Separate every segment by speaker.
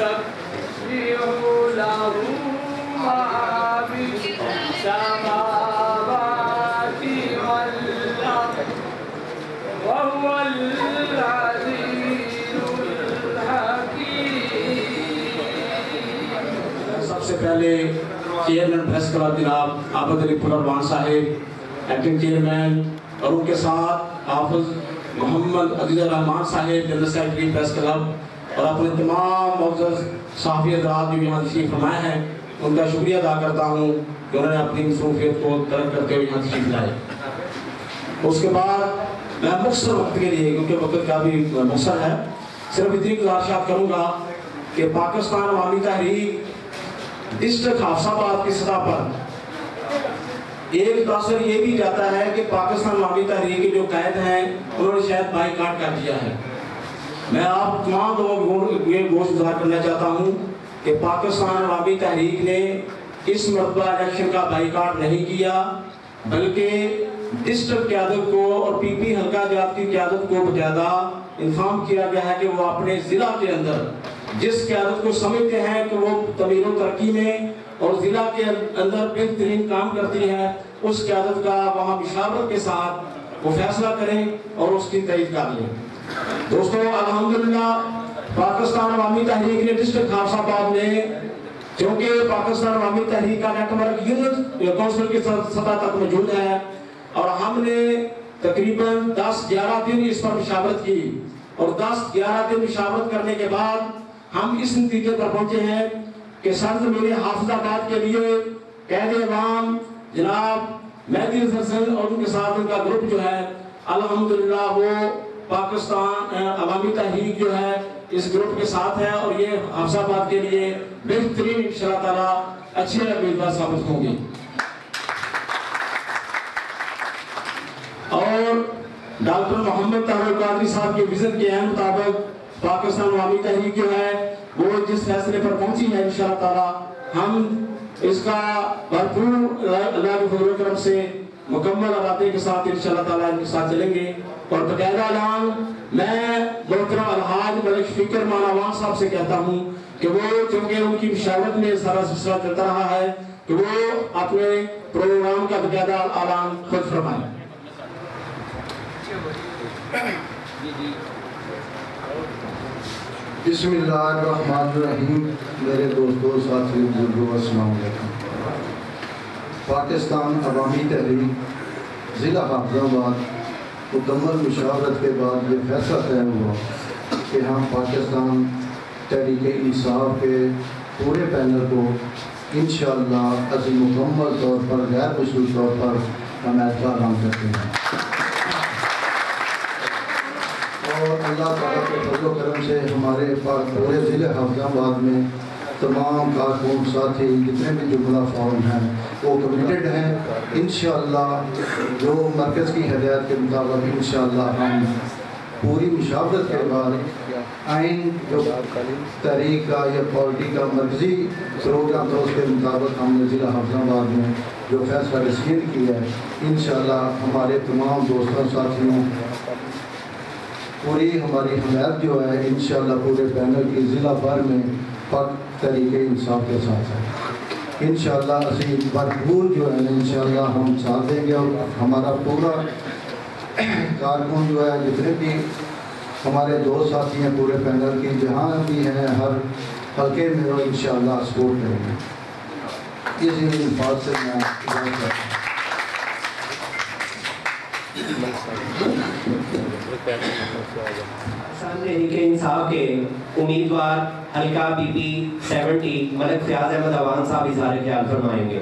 Speaker 1: سب سے پہلے chairman press club جناب عابد علی پھلروان صاحب ایکٹنگ چیئرمین اور ان کے ساتھ حافظ محمد عزیز الرحمان صاحب جنرل سیکرٹری پریس کلب اور اپنے تمام معزز صحافی حضرات جو یہاں تشریف فرمائے ہیں ان کا شکریہ ادا کرتا ہوں کہ انہوں نے اپنی مصروفیت کو ترک کرتے ہوئے یہاں تشریف لائے۔ اس کے بعد میں مختصر وقت کے لیے کیونکہ وقت کا بھی مختصر ہے صرف اتنی گزارشات کروں گا کہ پاکستان عوامی تحریک ڈسٹرکٹ حافظ آباد کی سطح پر ایک تاثر یہ بھی جاتا ہے کہ پاکستان عوامی تحریک کے جو قائد ہیں انہوں نے شاید بائیکاٹ کر دیا ہے۔ میں آپ تمام لوگوں کو یہ گزار کرنا چاہتا ہوں کہ پاکستان عوامی تحریک نے اس مرتبہ الیکشن کا بائیکاٹ نہیں کیا بلکہ ڈسٹرکٹ قیادت کو اور پی پی حلقہ جات کی قیادت کو باقاعدہ انفارم کیا گیا ہے کہ وہ اپنے ضلع کے اندر جس قیادت کو سمجھتے ہیں کہ وہ تعمیر و ترقی میں اور ضلع کے اندر بہترین کام کرتی ہے اس قیادت کا وہاں مشاورت کے ساتھ وہ فیصلہ کریں اور اس کی تائید کر لیں۔ دوستو الحمدللہ پاکستان عوامی تحریک نے ڈسٹرکٹ حافظ آباد میں کیونکہ پاکستان عوامی تحریک کا نیٹ ورک یونٹ کونسل کی سطح تک موجود ہے اور ہم نے تقریباً 10-11 دن اس پر مشاورت کی اور 10-11 دن مشاورت کرنے کے بعد ہم اس نتیجے پر پہنچے ہیں کہ سرزمین حافظ آباد کے لیے قائد عوام جناب مہدی حسن اور ان کے ساتھ ان کا گروپ جو ہے الحمدللہ وہ پاکستان عوامی تحریک جو ہے اس گروپ کے ساتھ ہے اور یہ حافظ آباد کے لیے بہترین انشاءاللہ تعالی اچھے امیدوار ثابت ہوں گے۔ اور ڈاکٹر محمد طاہر القادری صاحب کے ویژن کے عین مطابق پاکستان عوامی تحریک جو ہے وہ جس فیصلے پر پہنچی ہے انشاءاللہ تعالی ہم اس کا بھرپور اللہ کے فضل و کرم سے مکمل ارادے کے ساتھ انشاءاللہ تعالی ان کے ساتھ چلیں گے۔ اور باقاعدہ اعلان میں محترم الحاج ملک شفیق مانوان صاحب سے کہتا ہوں کہ وہ چونکہ ان کی مشاورت میں سارا سلسلہ چلتا رہا ہے کہ وہ اپنے پروگرام کا باقاعدہ اعلان خود فرمائیں۔
Speaker 2: بسم اللہ الرحمن الرحیم۔ میرے دوستو ساتھیو بزرگو السلام علیکم۔ پاکستان عوامی تحریک ضلع حافظ آباد مکمل مشاورت کے بعد یہ فیصلہ طے ہوا کہ ہم پاکستان تحریک انصاف کے پورے پینل کو انشاءاللہ عظیم مکمل طور پر غیر مشروط طور پر حمایت کا اعلان کرتے ہیں اور اللہ تعالیٰ کے فضل و کرم سے ہمارے پورے ضلع حافظ آباد میں تمام کارکن ساتھی جتنے بھی جملہ فارم ہیں وہ کمیٹڈ ہیں۔ انشاءاللہ جو مرکز کی ہدایت کے مطابق انشاءاللہ ہم پوری مشاورت کے بعد آئین جو تحریک کا یا پارٹی کا مرکزی پروگرام تھا اس کے مطابق ہم نے ضلع حافظ آباد میں جو فیصلہ رسید کیا ہے انشاءاللہ ہمارے تمام دوستوں ساتھیوں پوری ہماری حمایت جو ہے انشاءاللہ پورے پینل کی ضلع بھر میں پاک تحریک انصاف کے ساتھ ہے۔ انشاءاللہ اسی بھرپور جو ہے انشاءاللہ ہم ساتھ دیں گے اور ہمارا پورا کارکن جو ہے جتنے بھی ہمارے دوست ساتھی ہیں پورے پینل کی جہاں بھی ہیں ہر حلقے میں وہ انشاءاللہ سپورٹ کریں گے۔ اسی الفاظ سے میں
Speaker 3: تحریک انصاف کے امیدوار حلقہ پی پی 70 ملک فیاض احمد عوان صاحب اظہار خیال فرمائیں گے۔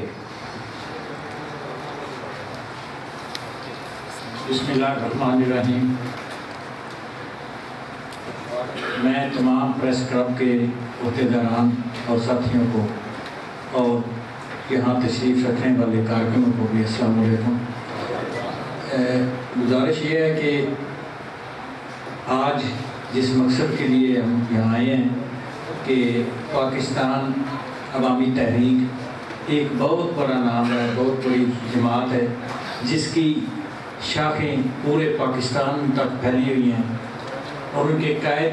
Speaker 4: بسم اللہ الرحمن الرحیم۔ میں تمام پریس کلب کے عہدیداران اور ساتھیوں کو اور یہاں تشریف رکھنے والے کارکنوں کو بھی السلام علیکم۔ گزارش یہ ہے کہ آج جس مقصد کے لیے ہم یہاں آئے ہیں کہ پاکستان عوامی تحریک ایک بہت بڑا نام ہے، بہت بڑی جماعت ہے جس کی شاخیں پورے پاکستان تک پھیلی ہوئی ہیں اور ان کے قائد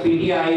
Speaker 3: PTI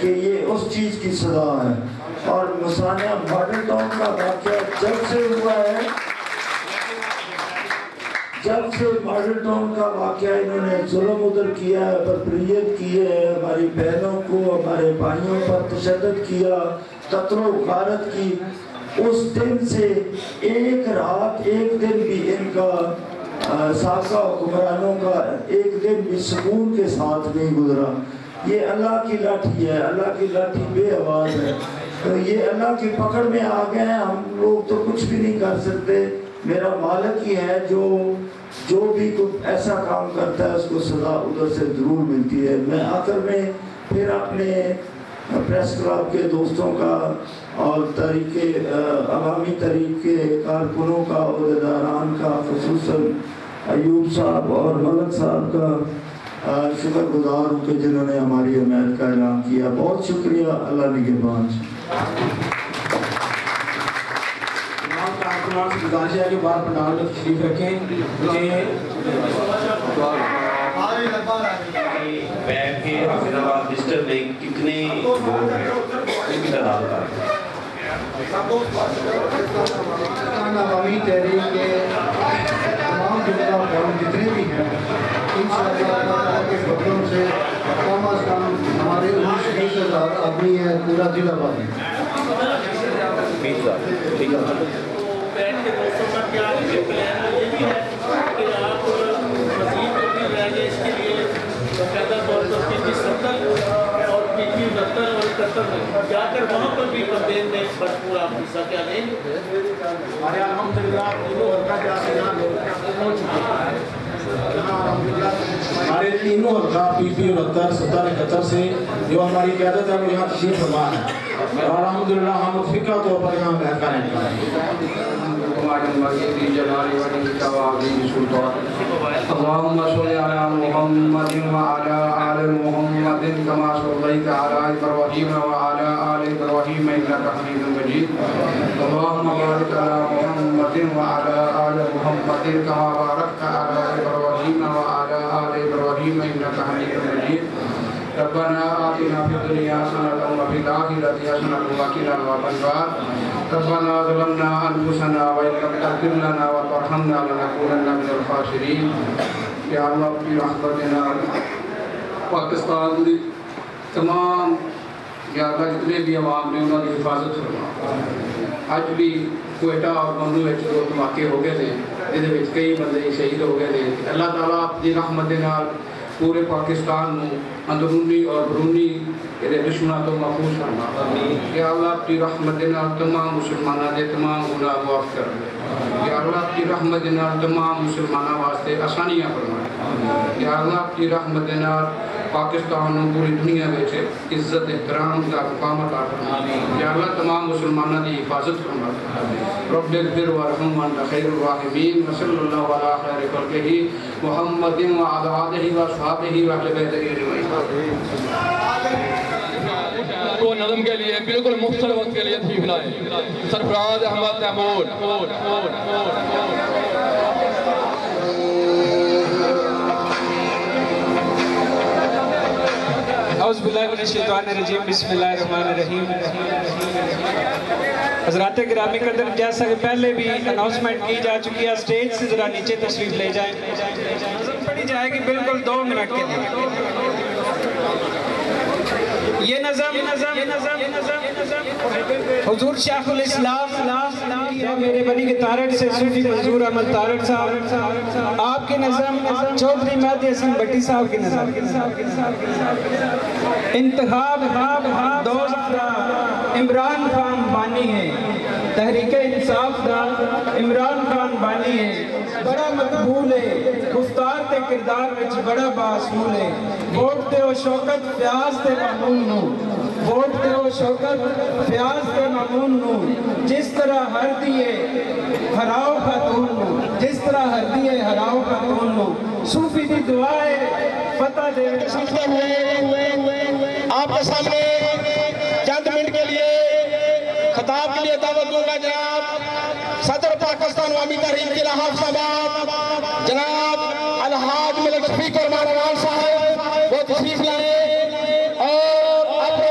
Speaker 5: کہ یہ اس چیز کی سزا ہے. اور مسانیہ ماڈل ٹاؤن کا واقعہ جب سے ہوا ہے، جب سے ماڈل ٹاؤن کا واقعہ انہوں نے ظلم ادھر کیا ہے، بربریت کی ہے، ہماری بہنوں کو، ہمارے بھائیوں پر تشدد کیا، قتل و غارت کی، اس دن سے ایک رات ایک دن بھی ان کا سابقہ حکمرانوں کا ایک دن بھی سکون کے ساتھ نہیں گزرا. یہ اللہ کی لاٹھی ہے، اللہ کی لاٹھی بے آواز ہے. تو یہ اللہ کی پکڑ میں آ گئے ہیں، ہم لوگ تو کچھ بھی نہیں کر سکتے. میرا مالک ہی ہے جو بھی کوئی ایسا کام کرتا ہے اس کو سزا ادھر سے ضرور ملتی ہے. میں آخر میں پھر اپنے پریس کلب کے دوستوں کا اور عوامی تحریک کے کارکنوں کا، عہدیداران کا، خصوصاً ایوب صاحب اور ملک صاحب کا شکر گزار ہوں کہ جنہوں نے ہماری حمایت کا اعلان کیا. بہت شکریہ. اللہ نگہبان.
Speaker 1: گزارش ہے کہ بار پنڈال میں تشریف رکھیں.
Speaker 6: بیگ کے حافظ آباد ڈسٹرکٹ میں کتنے لوگ ہیں، ان کی تعداد بتا رہے ہیں.
Speaker 2: عوامی تحریک کے تمام جملہ فارم جتنے بھی ہیں انشاءاللہ اللہ کے فضلوں سے کم از کم ہمارے 19-20 آدمی ہیں پورا ضلع والے.
Speaker 6: 20,000 ٹھیک ہے.
Speaker 7: بیٹھ کے دوستوں کا کیا پلان یہ بھی ہے کہ آپ مزید بھی رہیں اس کے لیے باقاعدہ طور پر PT-70 اور PT-69 اور 71 میں جا کر وہاں پر بھی کمپین میں بھرپور آپ حصہ کیا لیں گے.
Speaker 1: ہمارے الحمدللہ تینوں حلقہ جاتے پہنچ چکے ہیں. ہمارے تینوں حلقہ PP 69 70 71 سے جو ہماری قیادت ہے وہ یہاں تشریف فرما ہے اور الحمدللہ ہم فقہ طور پر یہاں بیٹھ کر ہیں.
Speaker 8: اللهم صل على محمد وعلى آل محمد كما صليت على إبراهيم وعلى آل إبراهيم إنك حميد مجيد. اللهم بارك على محمد وعلى آل محمد كما باركت على إبراهيم وعلى آل إبراهيم إنك حميد مجيد. ربنا آتنا في الدنيا حسنة وفي الآخرة حسنة وقنا عذاب النار. ربنا ظلمنا أنفسنا وإن لم تغفر لنا وترحمنا لنكونن من الخاسرين. یا اللہ کی رحمت دینا. پاکستان کی تمام یا اللہ جتنے بھی عوام نے انہوں کی حفاظت فرما. اج بھی کوئٹہ اور بندو میں جو دھماکے ہو گئے تھے یہ کئی بندے شہید ہو گئے تھے. اللہ تعالیٰ اپنی رحمت دینا پورے پاکستان میں اندرونی اور برونی دشمنوں تو محفوظ فرما. یا اللہ اپنی رحمت دینا تمام مسلمانوں کے تمام گناہ معاف کر دے. یا اللہ اپنی رحمت دینا تمام مسلمانوں واسطے آسانیاں فرما. یا اللہ اپنی رحمت دینا پاکستان پوری دنیا میں عزت احترام کا مقام عطا فرما. یا اللہ تمام مسلمانوں کی حفاظت فرما. رب اغفر وارحم وانت خیر الراحمین. وصلی اللہ علی خیر خلقہ محمد وعلی آلہ واصحابہ واہل بیتہ اجمعین.
Speaker 9: کو نظم کے لیے بالکل مختصر وقت کے لیے تشریف لائے سرفراز احمد تیمور.
Speaker 10: اعوذ باللہ من الشیطان الرجیم. بسم اللہ الرحمن الرحیم. حضرات گرامی قدر جیسا کہ پہلے بھی اناؤنسمنٹ کی جا چکی ہے اسٹیج سے ذرا نیچے تشریف لے جائیں. نظم پڑھی جائے گی بالکل 2 منٹ کے لیے. یہ نظم حضور شیخ الاسلام میرے بنی کے تارک سے صوفی حضور احمد تارک صاحب آپ کی نظم چودھری مہدی حسن بٹی صاحب کی نظم. انتخاب 2017 عمران خان بانی ہے. تحریک انصاف دا عمران خان بانی ہے. بڑا مقبول ہے گفتار تے کردار وچ بڑا باصول ہے. ووٹ تے او شوکت فیاض تے مامون نو. ووٹ تے او شوکت فیاض تے مامون نو. جس طرح ہر دیئے ہراؤ خاتون نو. جس طرح ہر دیئے ہراؤ خاتون نو. صوفی دی دعا ہے فتح دے.
Speaker 11: آپ کے سامنے چند منٹ کے لیے خطاب کے لیے دعوت دوں گا جناب صدر پاکستان عوامی تحریک کے حافظ آباد جناب الحاج ملک شفیق اور ماروان صاحب وہ تشریف لائے اور اپنے